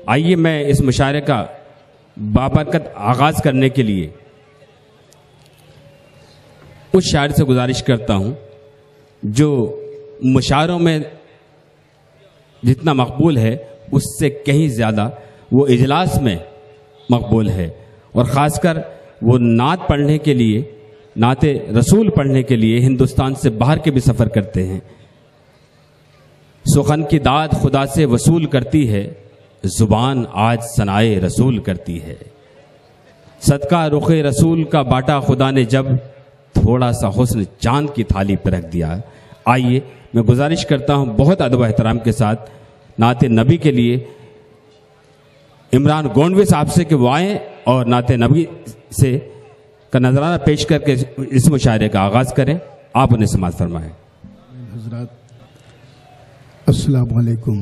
आइए मैं इस मुशायरे का बाबरकत आगाज़ करने के लिए उस शायर से गुजारिश करता हूँ जो मुशायरों में जितना मकबूल है उससे कहीं ज़्यादा वो इजलास में मकबूल है, और ख़ासकर वो नात पढ़ने के लिए, नाते रसूल पढ़ने के लिए हिंदुस्तान से बाहर के भी सफ़र करते हैं। सुखन की दाद खुदा से वसूल करती है, ज़ुबान आज सनाए रसूल करती है। सदका रुखे रसूल का बाटा खुदा ने जब थोड़ा सा हुस्न चांद की थाली पर रख दिया। आइए मैं गुजारिश करता हूं बहुत अदब एहतराम के साथ नाते नबी के लिए इमरान गोंडवी साहब से कि वो आएँ और नाते नबी से का नजराना पेश करके इस मुशायरे का आगाज़ करें। आप उन्हें समाअत फरमाएं। हज़रात अस्सलाम वालेकुम।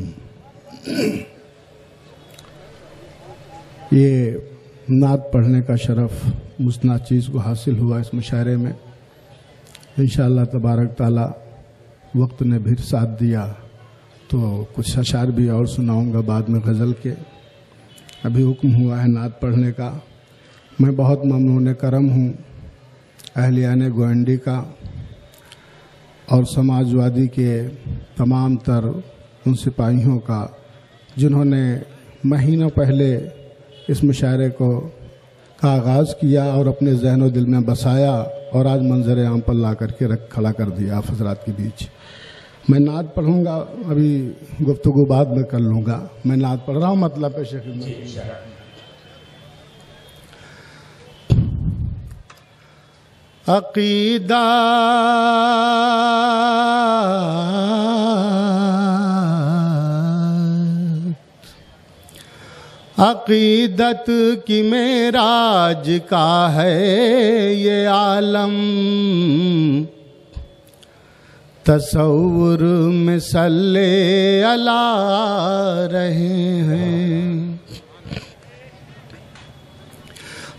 ये नात पढ़ने का शरफ मुझ नाचीज़ को हासिल हुआ इस मुशायरे में। इंशाअल्लाह तबारक ताला वक्त ने भी साथ दिया तो कुछ अशार भी और सुनाऊंगा बाद में गज़ल के। अभी हुक्म हुआ है नात पढ़ने का। मैं बहुत ममनून करम हूँ अहलियाने गोंडी का और समाजवादी के तमाम तर उन सिपाहियों का जिन्होंने महीनों पहले इस मुशायरे का आगाज़ किया और अपने ज़हन व दिल में बसाया और आज मंजर आम पर ला करके खड़ा कर दिया आप हज़रात के बीच। मैं नात पढ़ूंगा, अभी गुफ्तगू बाद में कर लूँगा। मैं नात पढ़ रहा हूँ, मतलब पेश खिदमत। अक़ीदा अक़ीदत की मेराज का है ये आलम, तसव्वुर में सल्ले अला रहे हैं।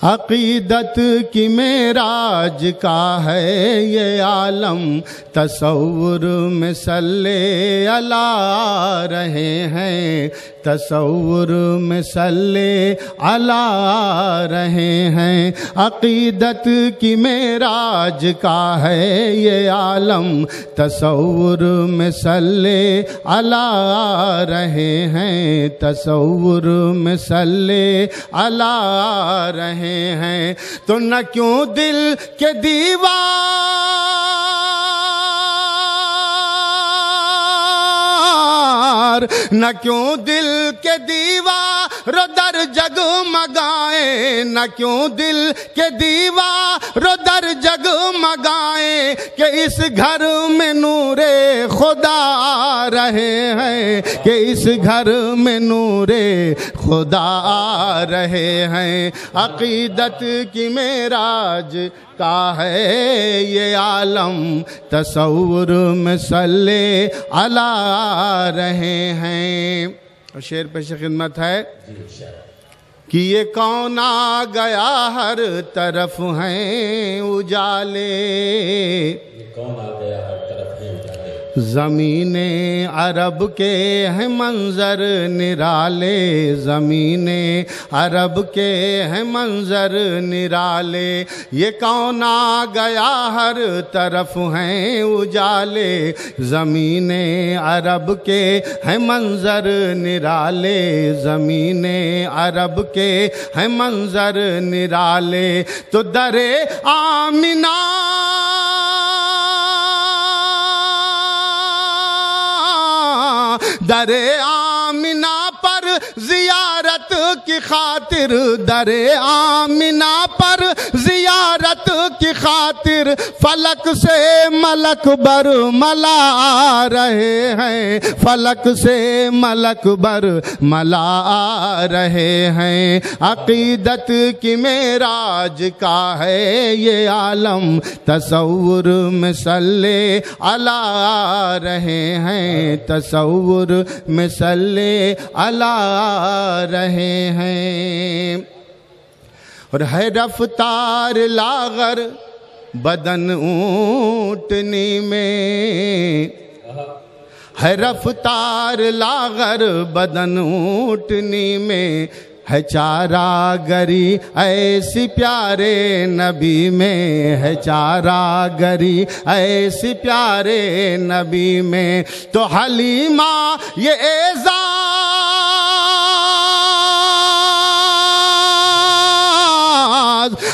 अक़ीदत की मेराज का है ये आलम, तसव्वुर में सल्ले अला रहे हैं, तसव्वुर में सल्ले अला रहे हैं। अक़ीदत की मेराज का है ये आलम, तसव्वुर में सल्ले अला रहे हैं, तसव्वुर में सल्ले अला रहे हैं। तो न क्यों दिल के दीवार, न क्यों दिल के दीवार दर जगमगाए, न क्यों दिल के दीवार दर जगमगाए कि इस घर में नूरे खुदा आ रहे हैं, कि इस घर में नूरे खुदा आ रहे हैं। अक़ीदत की मेराज का है ये आलम, तसव्वुर में सल्ले अला रहे हैं। और शेर पेश खिदमत है कि ये कौन आ गया हर तरफ हैं उजाले, कौन आ गया हर तरफ हैं उजाले, ज़मीने अरब के हैं मंजर निराले, ज़मीने अरब के हैं मंजर निराले। ये कौन आ गया हर तरफ हैं उजाले, ज़मीने अरब के हैं मंजर निराले, ज़मीने अरब के हैं मंजर निराले। तो दरे आमिना दरे आमिना पर ज़ियारत की खातिर, दरे आमिना पर ज़ियारत की खातिर फलक से मलक बरमला आ रहे हैं, फलक से मलक बरमला आ रहे हैं। अक़ीदत की मेराज का है ये आलम, तसव्वुर में सल्ले अला रहे हैं, तसव्वुर में सल्ले अला रहे हैं। और है रफ्तार लागर बदन ऊँटनी में, है रफ्तार लागर बदन ऊँटनी में, है चारागरी ऐसी प्यारे नबी में, है चारागरी ऐसी प्यारे नबी में। तो हलीमा ये एजाज,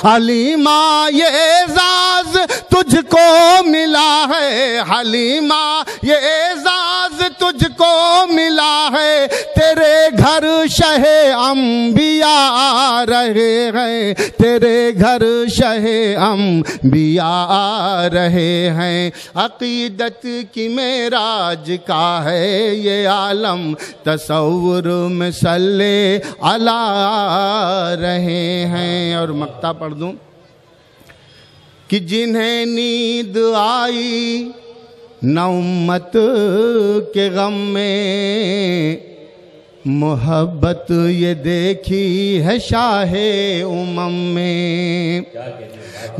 हलीमा ये एजाज तुझको मिला है, हलीमा ये एजाज तुझको मिला है। तेरे घर शहे अंबिया आ रहे हैं, तेरे घर शहे अंबिया आ रहे हैं। अकीदत की मेराज का है ये आलम, तसव्वुर में सल्ले अला रहे हैं। और मक्ता पढ़ दूं कि जिन्हें नींद आई न उम्मत के गम में, मोहब्बत ये देखी है शाहे उमम में।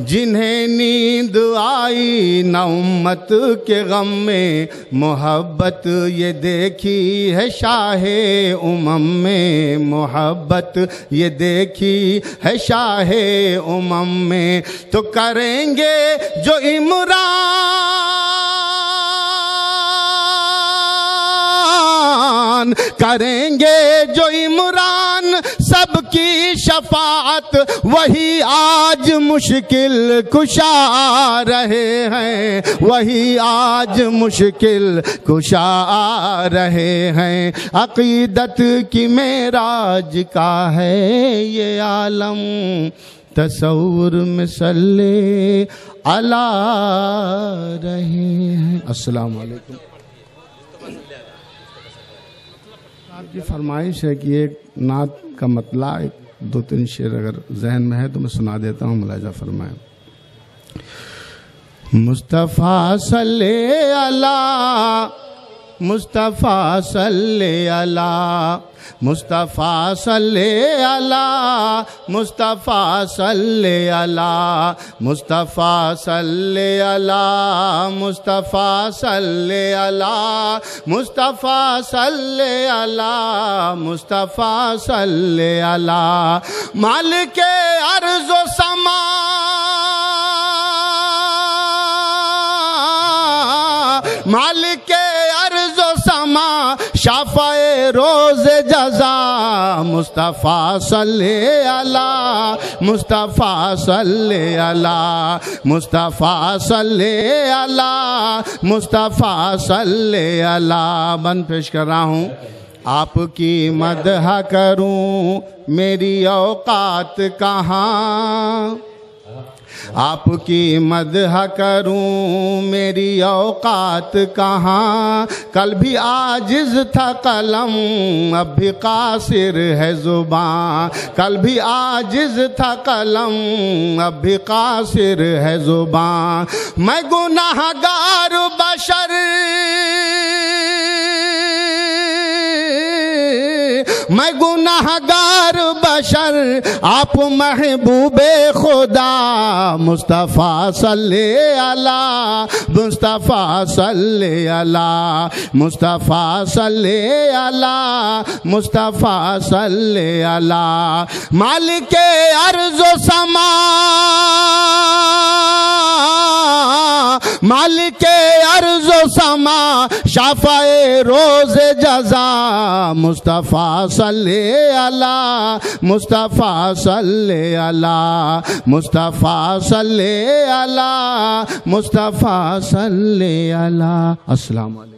जिन्हें नींद आई न उम्मत के गम में, मोहब्बत ये देखी है शाहे उमम में, मोहब्बत ये देखी है शाहे उमम में। तो करेंगे जो इमरान, करेंगे जो इमरान सबकी शफाअत, वही आज मुश्किल कुशा रहे हैं, वही आज मुश्किल कुशा रहे हैं। अकीदत की मेराज का है ये आलम, तसव्वुर में सल्ले अला रहे हैं। अस्सलाम वालेकुम। आपकी फरमाइश है कि एक नात का मतला एक दो तीन शेर अगर जहन में है तो मैं सुना देता हूँ, मुलाजा फरमाएं। मुस्तफ़ा सल्ले अला, मुस्तफ़ा सल्ले अला, मुस्तफ़ा सल्ले अला, मुस्तफ़ा सल्ले अला, मुस्तफ़ा सल्ले अला, मुस्तफ़ा सल्ले अला, मुस्तफ़ा सल्ले अला, मुस्तफ़ा सल्ले अला। मालिके अर्ज़ व समा, मालिके अर्ज़ व समा, शाफ़ाए रोज़ जज़ा, मुस्तफ़ा सल्ले अला, मुस्तफ़ा सल्ले अला, मुस्तफ़ा सल्ले अला, मुस्तफ़ा सल्ले अला। बंद पेश कर रहा हूँ। आपकी मदह करूँ मेरी औकात कहाँ, आपकी मदह करूं मेरी औकात कहाँ। कल भी आजिज़ था कलम, अब भी कासिर है ज़ुबान, कल भी आजिज़ था कलम, अब भी कासिर है ज़ुबान। मैं गुनाहगार बशर, मैं गुनाहगार बशर, आप महबूबे खुदा, मुस्तफ़ा सल्ले अला, मुस्तफ़ा सल्ले अला, मुस्तफ़ा सल्ले अला, मुस्तफ़ा सल्ले अला। मालिके अर्ज़ व समा, मालिके अर्ज़ व समा, शाफ़ाए रोज़ जज़ा, मुस्तफ़ा सल्ले अला, मुस्तफ़ा सल्ले अला, मुस्तफ़ा सल्ले अला, मुस्तफ़ा सल्ले अला। अस्सलाम वालेकुम।